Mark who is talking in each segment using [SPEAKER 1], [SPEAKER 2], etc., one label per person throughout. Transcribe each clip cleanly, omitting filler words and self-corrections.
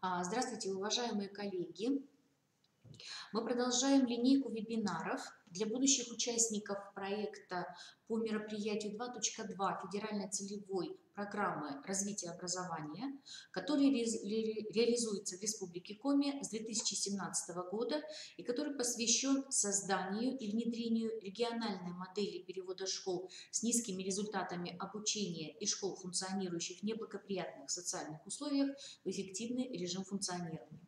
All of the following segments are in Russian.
[SPEAKER 1] Здравствуйте, уважаемые коллеги! Мы продолжаем линейку вебинаров для будущих участников проекта по мероприятию 2.2 федеральной целевой программы развития образования, который реализуется в Республике Коми с 2017 года и который посвящен созданию и внедрению региональной модели перевода школ с низкими результатами обучения и школ, функционирующих в неблагоприятных социальных условиях, в эффективный режим функционирования.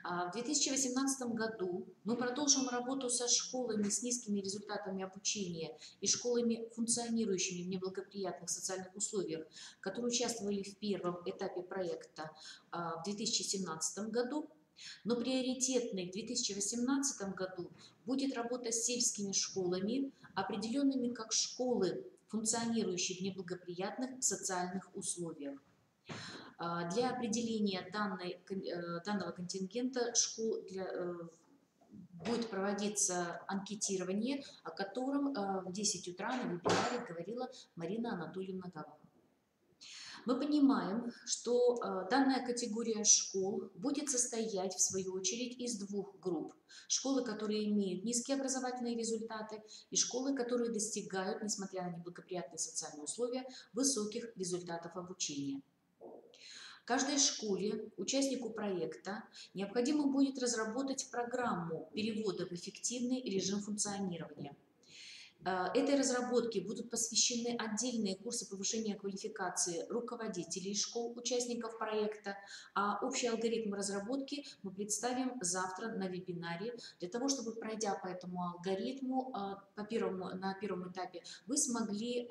[SPEAKER 1] В 2018 году мы продолжим работу со школами с низкими результатами обучения и школами, функционирующими в неблагоприятных социальных условиях, которые участвовали в первом этапе проекта в 2017 году. Но приоритетной в 2018 году будет работа с сельскими школами, определенными как школы, функционирующие в неблагоприятных социальных условиях. Для определения данного контингента школ будет проводиться анкетирование, о котором в 10 утра на вебинаре говорила Марина Анатольевна Гавова. Мы понимаем, что данная категория школ будет состоять, в свою очередь, из двух групп. Школы, которые имеют низкие образовательные результаты, и школы, которые достигают, несмотря на неблагоприятные социальные условия, высоких результатов обучения. Каждой школе, участнику проекта, необходимо будет разработать программу перевода в эффективный режим функционирования. Этой разработке будут посвящены отдельные курсы повышения квалификации руководителей школ, участников проекта, а общий алгоритм разработки мы представим завтра на вебинаре, для того, чтобы, пройдя по этому алгоритму на первом этапе, вы смогли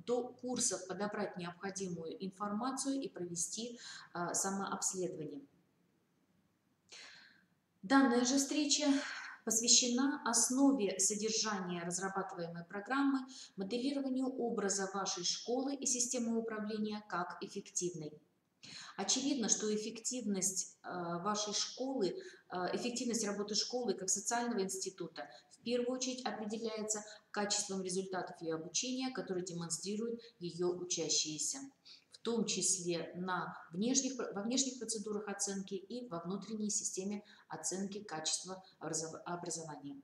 [SPEAKER 1] до курсов подобрать необходимую информацию и провести самообследование. Данная же встреча посвящена основе содержания разрабатываемой программы, моделированию образа вашей школы и системы управления как эффективной. Очевидно, что эффективность вашей школы, эффективность работы школы как социального института в первую очередь определяется качеством результатов ее обучения, которые демонстрируют ее учащиеся, в том числе во внешних процедурах оценки и во внутренней системе оценки качества образования.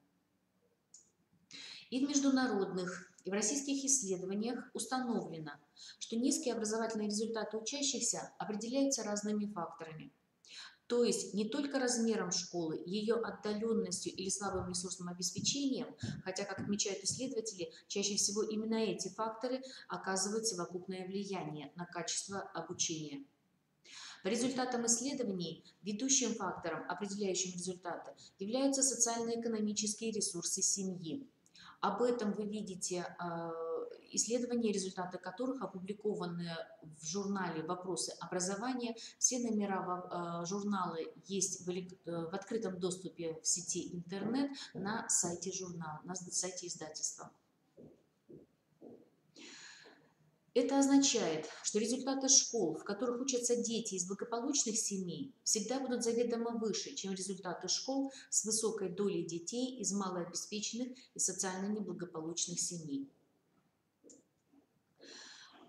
[SPEAKER 1] И в международных, и в российских исследованиях установлено, что низкие образовательные результаты учащихся определяются разными факторами. То есть не только размером школы, ее отдаленностью или слабым ресурсным обеспечением, хотя, как отмечают исследователи, чаще всего именно эти факторы оказывают совокупное влияние на качество обучения. По результатам исследований, ведущим фактором, определяющим результаты, являются социально-экономические ресурсы семьи. Об этом вы видите исследования, результаты которых опубликованы в журнале «Вопросы образования». Все номера журнала есть в открытом доступе в сети интернет на сайте журнала, на сайте издательства. Это означает, что результаты школ, в которых учатся дети из благополучных семей, всегда будут заведомо выше, чем результаты школ с высокой долей детей из малообеспеченных и социально неблагополучных семей.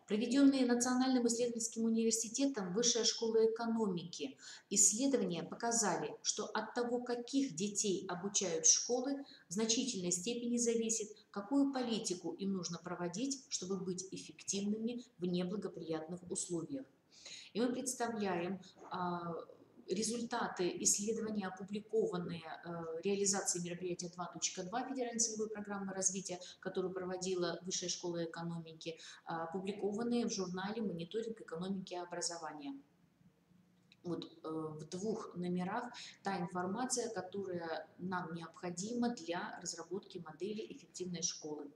[SPEAKER 1] Проведенные Национальным исследовательским университетом Высшая школа экономики исследования показали, что от того, каких детей обучают школы, в значительной степени зависит, какую политику им нужно проводить, чтобы быть эффективными в неблагоприятных условиях. И мы представляем результаты исследования, опубликованные реализацией мероприятия 2.2 федеральной целевой программы развития, которую проводила Высшая школа экономики, опубликованные в журнале «Мониторинг экономики и образования». Вот в двух номерах та информация, которая нам необходима для разработки модели эффективной школы.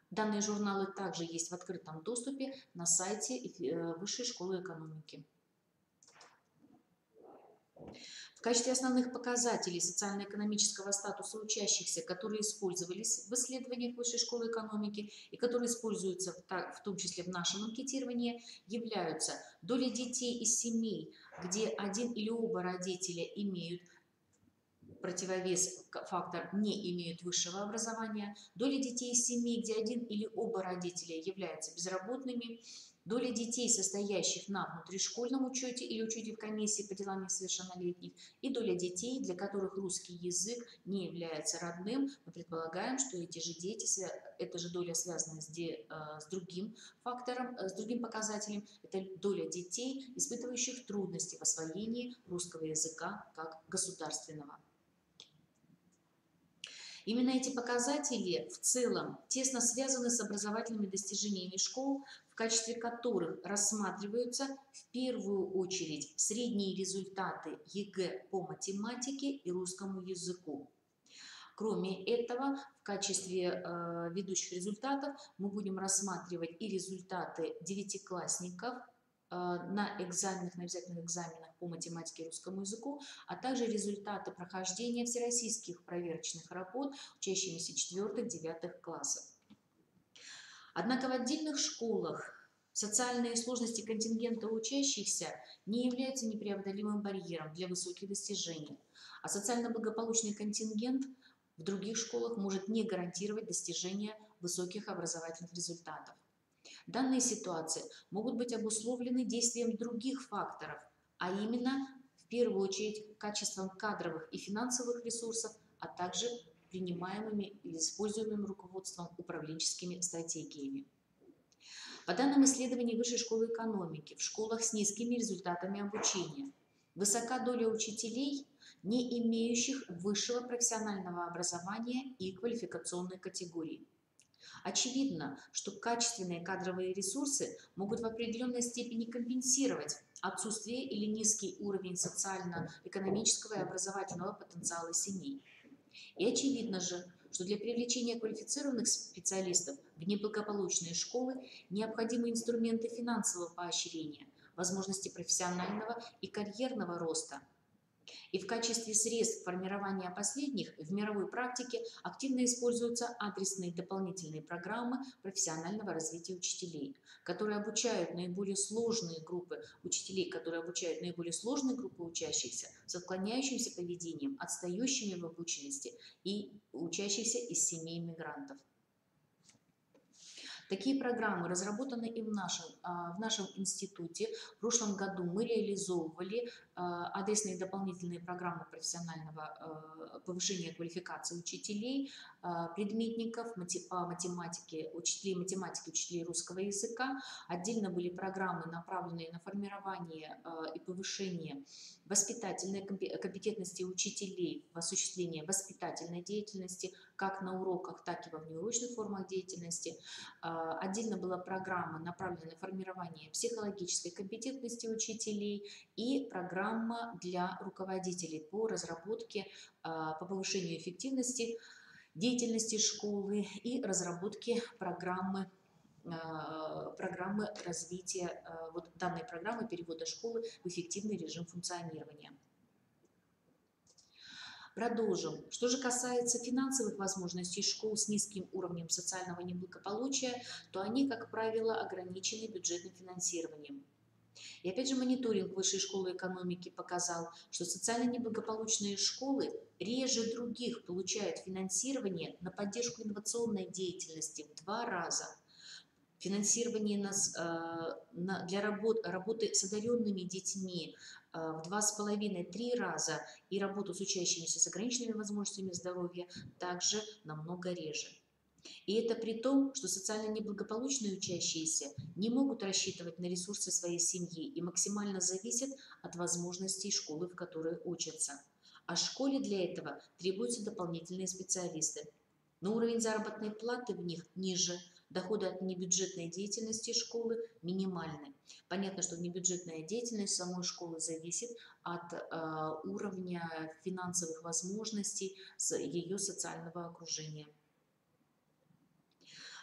[SPEAKER 1] Данные журналы также есть в открытом доступе на сайте Высшей школы экономики. В качестве основных показателей социально-экономического статуса учащихся, которые использовались в исследованиях Высшей школы экономики и которые используются в том числе в нашем анкетировании, являются доля детей из семей, где один или оба родителя имеют противовес, фактор не имеют высшего образования, доля детей из семей, где один или оба родителя являются безработными, Доля детей, состоящих на внутришкольном учете или учете в комиссии по делам несовершеннолетних, и доля детей, для которых русский язык не является родным. Мы предполагаем, что эти же дети, эта же доля связана с другим фактором, с другим показателем. Это доля детей, испытывающих трудности в освоении русского языка как государственного. Именно эти показатели в целом тесно связаны с образовательными достижениями школ, в качестве которых рассматриваются в первую очередь средние результаты ЕГЭ по математике и русскому языку. Кроме этого, в качестве ведущих результатов мы будем рассматривать и результаты девятиклассников на экзаменах, на обязательных экзаменах по математике и русскому языку, а также результаты прохождения всероссийских проверочных работ учащимися 4-9 классов. Однако в отдельных школах социальные сложности контингента учащихся не являются непреодолимым барьером для высоких достижений, а социально благополучный контингент в других школах может не гарантировать достижение высоких образовательных результатов. Данные ситуации могут быть обусловлены действием других факторов, а именно, в первую очередь, качеством кадровых и финансовых ресурсов, а также принимаемыми или используемым руководством управленческими стратегиями. По данным исследований Высшей школы экономики, в школах с низкими результатами обучения высока доля учителей, не имеющих высшего профессионального образования и квалификационной категории. Очевидно, что качественные кадровые ресурсы могут в определенной степени компенсировать отсутствие или низкий уровень социально-экономического и образовательного потенциала семей. И очевидно же, что для привлечения квалифицированных специалистов в неблагополучные школы необходимы инструменты финансового поощрения, возможности профессионального и карьерного роста. И в качестве средств формирования последних в мировой практике активно используются адресные дополнительные программы профессионального развития учителей, которые обучают наиболее сложные группы учащихся с отклоняющимся поведением, отстающими в обученности и учащихся из семей мигрантов. Такие программы разработаны и в нашем институте. В прошлом году мы реализовывали адресные дополнительные программы профессионального повышения квалификации учителей, предметников по математике, учителей математики, учителей русского языка. Отдельно были программы, направленные на формирование и повышение воспитательной компетентности учителей в осуществлении воспитательной деятельности, как на уроках, так и во внеурочных формах деятельности. Отдельно была программа, направленная на формирование психологической компетентности учителей, и программа для руководителей по разработке, по повышению эффективности деятельности школы и разработке программы развития, вот данной программы перевода школы в эффективный режим функционирования. Продолжим. Что же касается финансовых возможностей школ с низким уровнем социального неблагополучия, то они, как правило, ограничены бюджетным финансированием. И опять же, мониторинг Высшей школы экономики показал, что социально неблагополучные школы реже других получают финансирование на поддержку инновационной деятельности в 2 раза. Финансирование для работы с одаренными детьми в 2,5–3 раза и работу с учащимися с ограниченными возможностями здоровья также намного реже. И это при том, что социально неблагополучные учащиеся не могут рассчитывать на ресурсы своей семьи и максимально зависят от возможностей школы, в которой учатся. А школе для этого требуются дополнительные специалисты. Но уровень заработной платы в них ниже, доходы от небюджетной деятельности школы минимальны. Понятно, что небюджетная деятельность самой школы зависит от уровня финансовых возможностей ее социального окружения.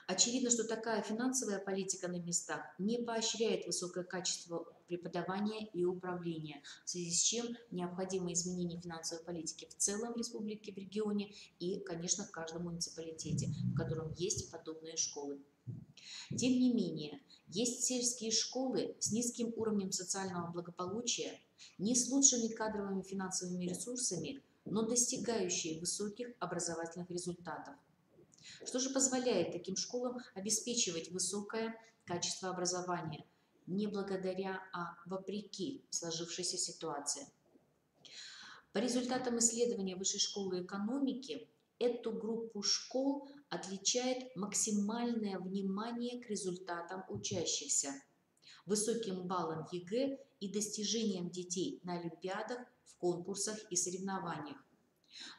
[SPEAKER 1] Очевидно, что такая финансовая политика на местах не поощряет высокое качество преподавания и управления, в связи с чем необходимо изменение финансовой политики в целом в республике, в регионе и, конечно, в каждом муниципалитете, в котором есть подобные школы. Тем не менее, есть сельские школы с низким уровнем социального благополучия, не с лучшими кадровыми финансовыми ресурсами, но достигающие высоких образовательных результатов. Что же позволяет таким школам обеспечивать высокое качество образования? не благодаря, а вопреки сложившейся ситуации. По результатам исследования Высшей школы экономики, эту группу школ отличает максимальное внимание к результатам учащихся, высоким баллам ЕГЭ и достижениям детей на олимпиадах, в конкурсах и соревнованиях.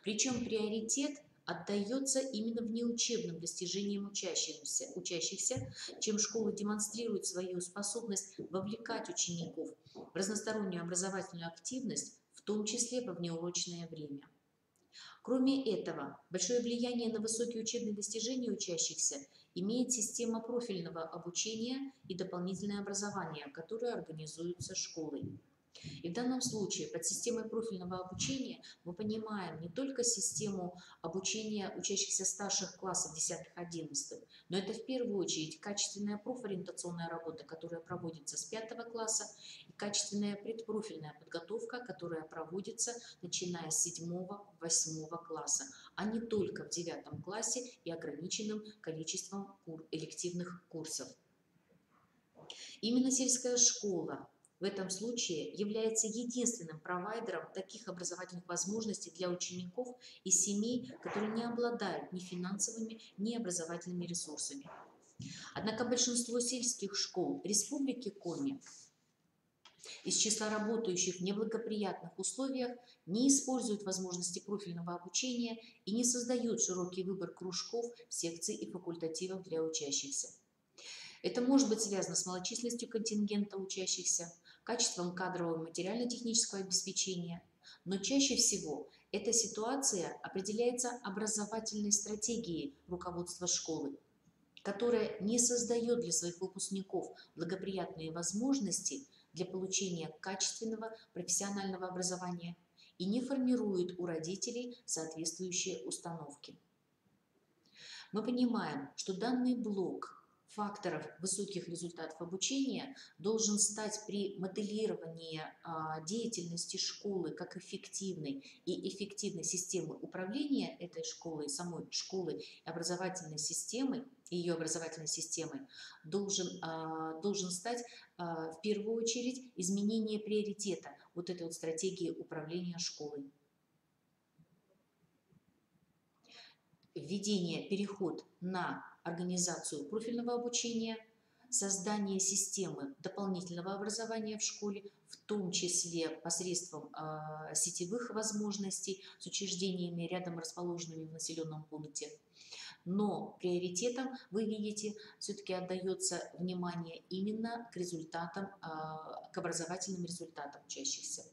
[SPEAKER 1] Причем приоритет отдается именно внеучебным достижениям учащихся, чем школы демонстрируют свою способность вовлекать учеников в разностороннюю образовательную активность, в том числе во внеурочное время. Кроме этого, большое влияние на высокие учебные достижения учащихся имеет система профильного обучения и дополнительное образование, которое организуется школой. И в данном случае под системой профильного обучения мы понимаем не только систему обучения учащихся старших классов 10-11, но это в первую очередь качественная профориентационная работа, которая проводится с 5 класса, и качественная предпрофильная подготовка, которая проводится начиная с 7-8 класса, а не только в 9 классе и ограниченным количеством элективных курсов. Именно сельская школа в этом случае является единственным провайдером таких образовательных возможностей для учеников и семей, которые не обладают ни финансовыми, ни образовательными ресурсами. Однако большинство сельских школ Республики Коми из числа работающих в неблагоприятных условиях не используют возможности профильного обучения и не создают широкий выбор кружков, секций и факультативов для учащихся. Это может быть связано с малочисленностью контингента учащихся, качеством кадрового и материально-технического обеспечения, но чаще всего эта ситуация определяется образовательной стратегией руководства школы, которая не создает для своих выпускников благоприятные возможности для получения качественного профессионального образования и не формирует у родителей соответствующие установки. Мы понимаем, что данный блок факторов высоких результатов обучения должен стать при моделировании деятельности школы как эффективной и эффективной системы управления этой школой, самой школы и образовательной системой, ее образовательной системой, должен стать в первую очередь изменение приоритета вот этой вот стратегии управления школой. Введение, переход на организацию профильного обучения, создание системы дополнительного образования в школе, в том числе посредством сетевых возможностей с учреждениями, рядом расположенными в населенном пункте. Но приоритетом, вы видите, все-таки отдается внимание именно к результатам, к образовательным результатам учащихся.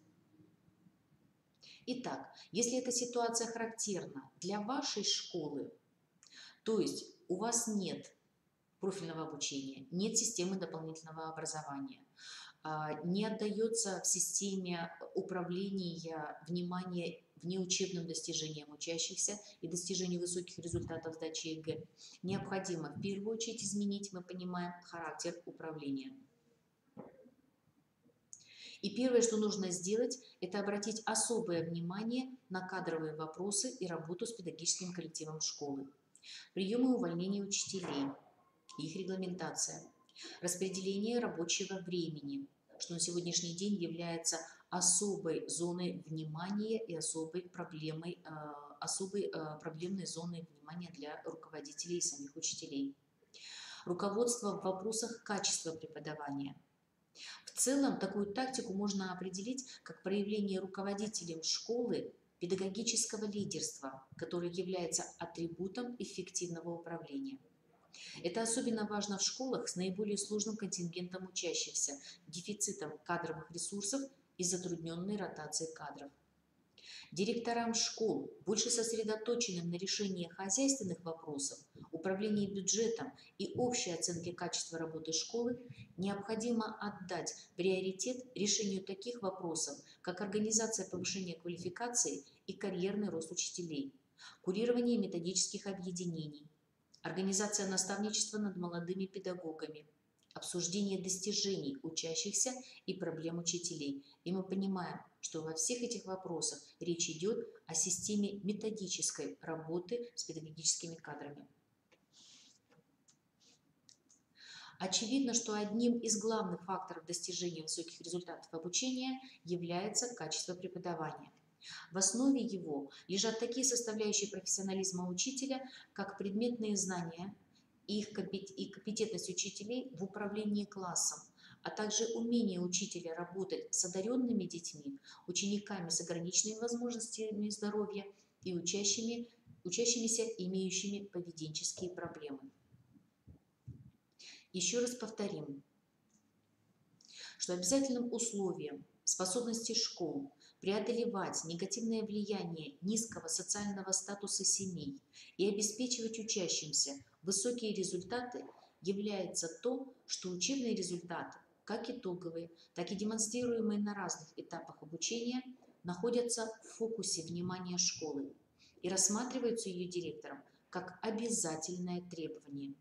[SPEAKER 1] Итак, если эта ситуация характерна для вашей школы, то есть у вас нет профильного обучения, нет системы дополнительного образования, не отдается в системе управления внимание внеучебным достижениям учащихся и достижению высоких результатов сдачи ЕГЭ, необходимо в первую очередь изменить, мы понимаем, характер управления. И первое, что нужно сделать, это обратить особое внимание на кадровые вопросы и работу с педагогическим коллективом школы. Приемы увольнения учителей, их регламентация, распределение рабочего времени, что на сегодняшний день является особой зоной внимания и особой проблемной зоной внимания для руководителей и самих учителей. Руководство в вопросах качества преподавания. В целом, такую тактику можно определить как проявление руководителем школы педагогического лидерства, которое является атрибутом эффективного управления. Это особенно важно в школах с наиболее сложным контингентом учащихся, дефицитом кадровых ресурсов и затрудненной ротацией кадров. Директорам школ, больше сосредоточенным на решении хозяйственных вопросов, управлении бюджетом и общей оценке качества работы школы, необходимо отдать приоритет решению таких вопросов, как организация повышения квалификации и карьерный рост учителей, курирование методических объединений, организация наставничества над молодыми педагогами, обсуждение достижений учащихся и проблем учителей. И мы понимаем, что во всех этих вопросах речь идет о системе методической работы с педагогическими кадрами. Очевидно, что одним из главных факторов достижения высоких результатов обучения является качество преподавания. В основе его лежат такие составляющие профессионализма учителя, как предметные знания и компетентность учителей в управлении классом, а также умение учителя работать с одаренными детьми, учениками с ограниченными возможностями здоровья и учащимися, имеющими поведенческие проблемы. Еще раз повторим, что обязательным условием способности школ преодолевать негативное влияние низкого социального статуса семей и обеспечивать учащимся высокие результаты является то, что учебные результаты, как итоговые, так и демонстрируемые на разных этапах обучения, находятся в фокусе внимания школы и рассматриваются ее директором как обязательное требование.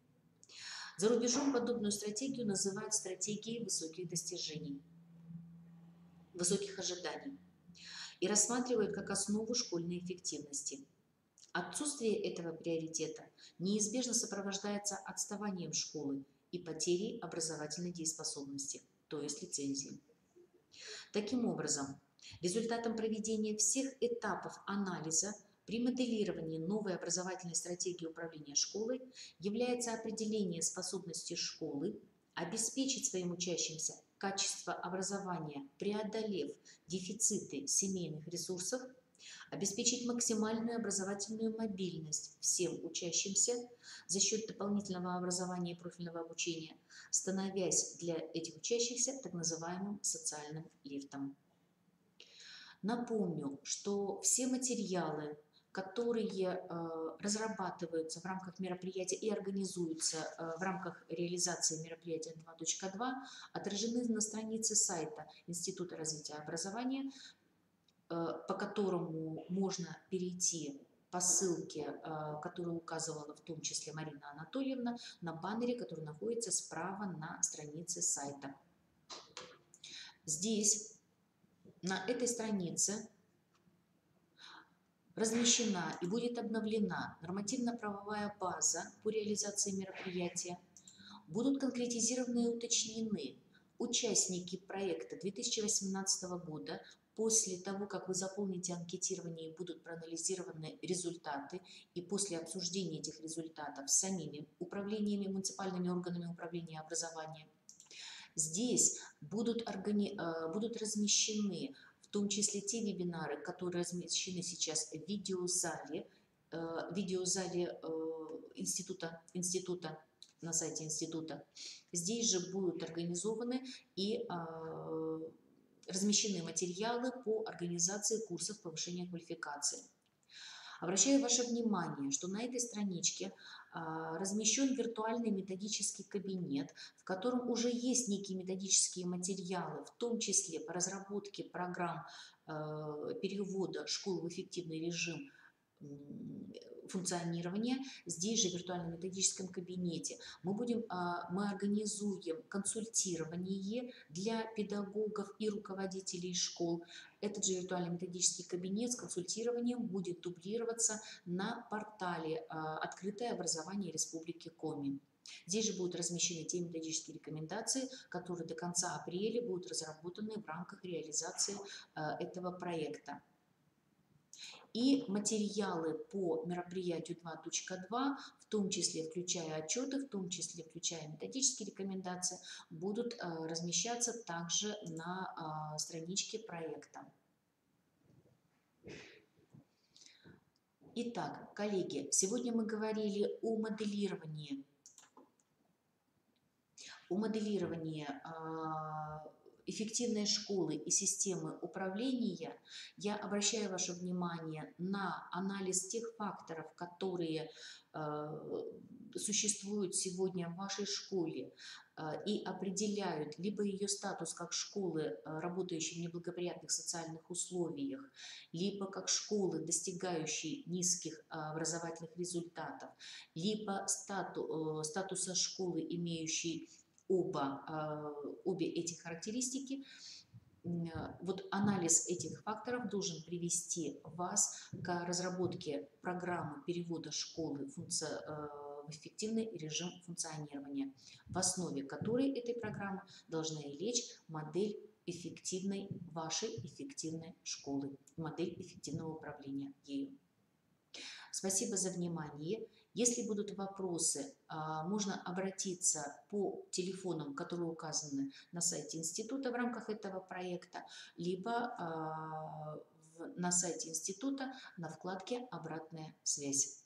[SPEAKER 1] За рубежом подобную стратегию называют стратегией высоких достижений, высоких ожиданий и рассматривают как основу школьной эффективности. Отсутствие этого приоритета неизбежно сопровождается отставанием школы и потерей образовательной дееспособности, то есть лицензии. Таким образом, результатом проведения всех этапов анализа при моделировании новой образовательной стратегии управления школой является определение способности школы обеспечить своим учащимся качество образования, преодолев дефициты семейных ресурсов, обеспечить максимальную образовательную мобильность всем учащимся за счет дополнительного образования и профильного обучения, становясь для этих учащихся так называемым социальным лифтом. Напомню, что все материалы, которые разрабатываются в рамках мероприятия и организуются в рамках реализации мероприятия 2.2, отражены на странице сайта Института развития образования, по которому можно перейти по ссылке, которую указывала в том числе Марина Анатольевна, на баннере, который находится справа на странице сайта. Здесь, на этой странице, размещена и будет обновлена нормативно-правовая база по реализации мероприятия. Будут конкретизированы и уточнены участники проекта 2018 года. После того, как вы заполните анкетирование и будут проанализированы результаты, и после обсуждения этих результатов с самими управлениями, муниципальными органами управления образования, здесь будут размещены в том числе те вебинары, которые размещены сейчас в видеозале института, на сайте института. Здесь же будут организованы и размещены материалы по организации курсов повышения квалификации. Обращаю ваше внимание, что на этой страничке размещен виртуальный методический кабинет, в котором уже есть некие методические материалы, в том числе по разработке программ перевода школ в эффективный режим функционирования. Здесь же в виртуальном методическом кабинете мы организуем консультирование для педагогов и руководителей школ. Этот же виртуальный методический кабинет с консультированием будет дублироваться на портале «Открытое образование Республики Коми». Здесь же будут размещены те методические рекомендации, которые до конца апреля будут разработаны в рамках реализации этого проекта. И материалы по мероприятию 2.2, в том числе включая отчеты, в том числе включая методические рекомендации, будут размещаться также на страничке проекта. Итак, коллеги, сегодня мы говорили о моделировании эффективной школы и системы управления. Я обращаю ваше внимание на анализ тех факторов, которые существуют сегодня в вашей школе и определяют либо ее статус как школы, работающей в неблагоприятных социальных условиях, либо как школы, достигающие низких образовательных результатов, либо статуса школы, имеющей обе эти характеристики. Вот анализ этих факторов должен привести вас к разработке программы перевода школы в в эффективный режим функционирования, в основе которой этой программы должна лечь модель эффективной вашей эффективной школы, модель эффективного управления ею. Спасибо за внимание. Если будут вопросы, можно обратиться по телефонам, которые указаны на сайте института в рамках этого проекта, либо на сайте института на вкладке «Обратная связь».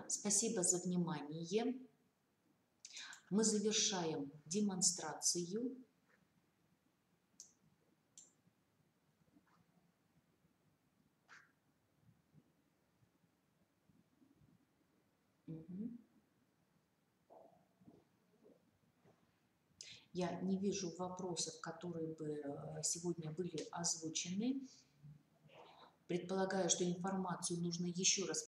[SPEAKER 1] Спасибо за внимание. Мы завершаем демонстрацию. Я не вижу вопросов, которые бы сегодня были озвучены. Предполагаю, что информацию нужно еще раз